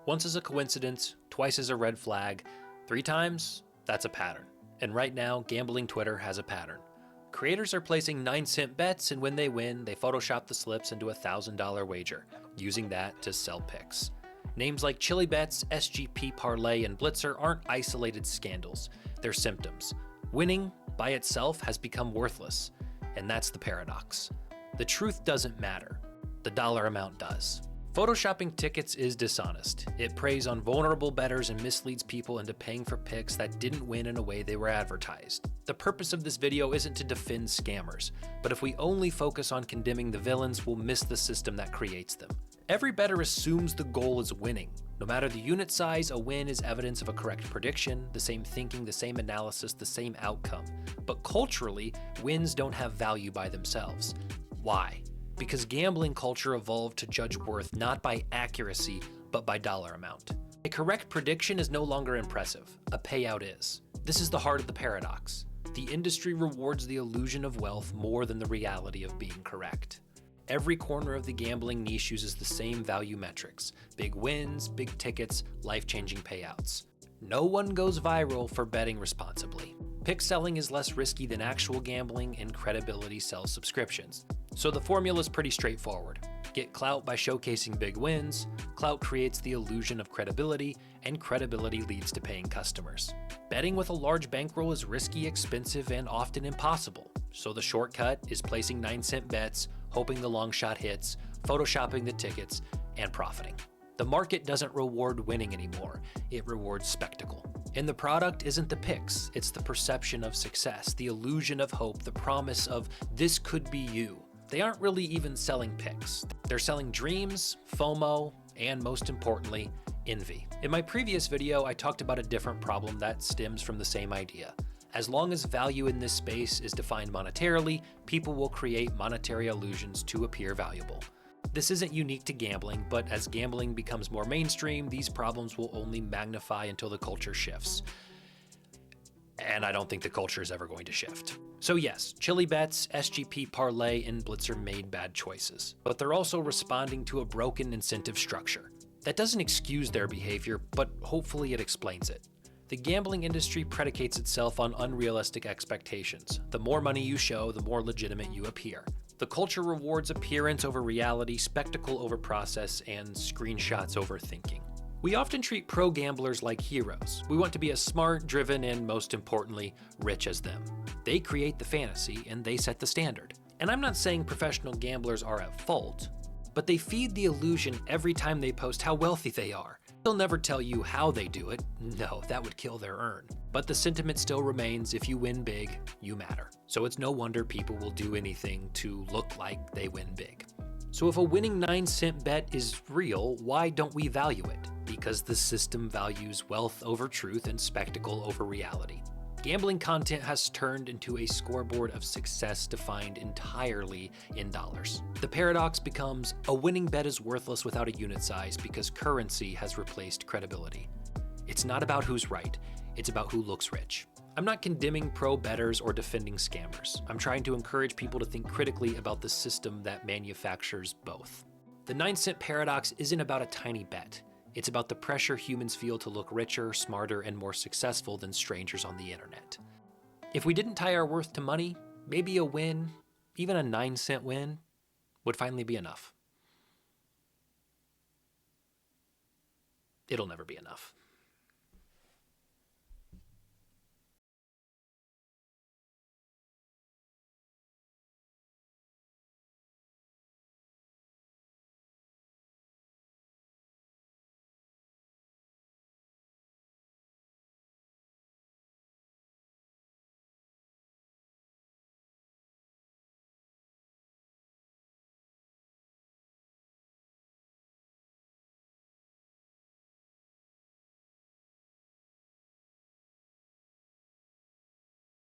Once is a coincidence, twice is a red flag, 3 times, that's a pattern. And right now, gambling Twitter has a pattern. Creators are placing 9-cent bets, and when they win, they Photoshop the slips into a $1,000 wager, using that to sell picks. Names like Chili Bets, SGP Parlay, and Blitzer aren't isolated scandals, they're symptoms. Winning, by itself, has become worthless, and that's the paradox. The truth doesn't matter, the dollar amount does. Photoshopping tickets is dishonest. It preys on vulnerable bettors and misleads people into paying for picks that didn't win in a way they were advertised. The purpose of this video isn't to defend scammers, but if we only focus on condemning the villains, we'll miss the system that creates them. Every bettor assumes the goal is winning. No matter the unit size, a win is evidence of a correct prediction, the same thinking, the same analysis, the same outcome. But culturally, wins don't have value by themselves. Why? Because gambling culture evolved to judge worth not by accuracy, but by dollar amount. A correct prediction is no longer impressive, a payout is. This is the heart of the paradox. The industry rewards the illusion of wealth more than the reality of being correct. Every corner of the gambling niche uses the same value metrics: big wins, big tickets, life-changing payouts. No one goes viral for betting responsibly. Pick selling is less risky than actual gambling, and credibility sells subscriptions. So the formula is pretty straightforward. Get clout by showcasing big wins, clout creates the illusion of credibility, and credibility leads to paying customers. Betting with a large bankroll is risky, expensive, and often impossible. So the shortcut is placing 9-cent bets, hoping the long shot hits, photoshopping the tickets, and profiting. The market doesn't reward winning anymore, it rewards spectacle. And the product isn't the picks, it's the perception of success, the illusion of hope, the promise of this could be you. They aren't really even selling picks. They're selling dreams, FOMO, and most importantly, envy. In my previous video, I talked about a different problem that stems from the same idea. As long as value in this space is defined monetarily, people will create monetary illusions to appear valuable. This isn't unique to gambling, but as gambling becomes more mainstream, these problems will only magnify until the culture shifts. And I don't think the culture is ever going to shift. So yes, Chili Bets, SGP Parlay, and Blitzer made bad choices, but they're also responding to a broken incentive structure. That doesn't excuse their behavior, but hopefully it explains it. The gambling industry predicates itself on unrealistic expectations. The more money you show, the more legitimate you appear. The culture rewards appearance over reality, spectacle over process, and screenshots over thinking. We often treat pro gamblers like heroes. We want to be as smart, driven, and most importantly, rich as them. They create the fantasy and they set the standard. And I'm not saying professional gamblers are at fault, but they feed the illusion every time they post how wealthy they are. They'll never tell you how they do it. No, that would kill their earn. But the sentiment still remains, if you win big, you matter. So it's no wonder people will do anything to look like they win big. So if a winning 9-cent bet is real, why don't we value it? Because the system values wealth over truth and spectacle over reality. Gambling content has turned into a scoreboard of success defined entirely in dollars. The paradox becomes, a winning bet is worthless without a unit size because currency has replaced credibility. It's not about who's right, it's about who looks rich. I'm not condemning pro bettors or defending scammers. I'm trying to encourage people to think critically about the system that manufactures both. The 9-cent paradox isn't about a tiny bet. It's about the pressure humans feel to look richer, smarter, and more successful than strangers on the internet. If we didn't tie our worth to money, maybe a win, even a 9-cent win, would finally be enough. It'll never be enough.